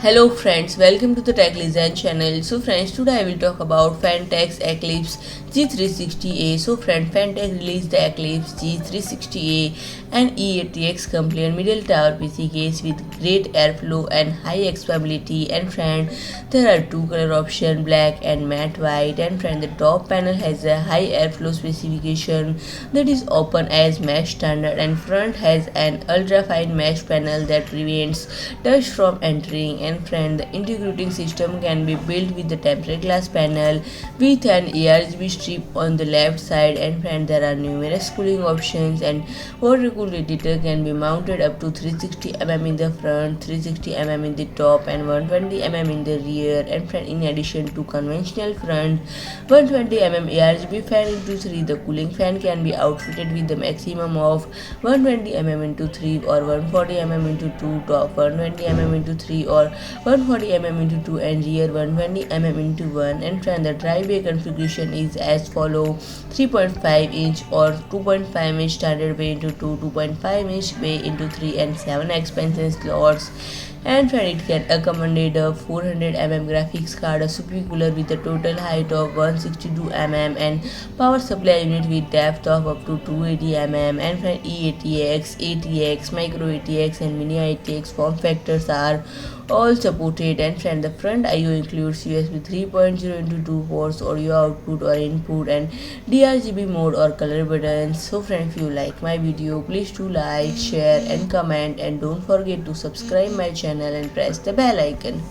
Hello friends, welcome to the Tech Design channel. So friends, today I will talk about Phanteks ECLIPSE G360A. So friend, Phanteks released the ECLIPSE G360A and E-ATX compliant middle tower PC case with great airflow and high expandability. And friend, there are two color options, black and matte white. And friend, the top panel has a high airflow specification that is open as mesh standard, and front has an ultra fine mesh panel that prevents dust from entering. And friend, the integrating system can be built with the tempered glass panel with an ARGB strip on the left side. And friend, there are numerous cooling options, and water cooled radiator can be mounted up to 360 mm in the front, 360 mm in the top, and 120 mm in the rear. And friend, in addition to conventional front 120 mm ARGB fan into 3, the cooling fan can be outfitted with the maximum of 120 mm into 3 or 140 mm into 2, top 120 mm into 3 or 140 mm into 2, and rear 120 mm into 1. And friend, the dry bay configuration is as follow: 3.5 inch or 2.5 inch standard bay into 2, 2.5 inch bay into 3, and 7 expansion slots. And friend, it can accommodate a 400 mm graphics card, a super cooler with a total height of 162 mm, and power supply unit with depth of up to 280 mm. And friend, E-ATX, ATX, MicroATX, and Mini-ITX form factors are all supported. And friend, the front I/O includes USB 3.0 into 2 ports, audio output or input, and D-RGB mode or color buttons. So friend, if you like my video, please do like, share and comment, and don't forget to subscribe my channel and press the bell icon.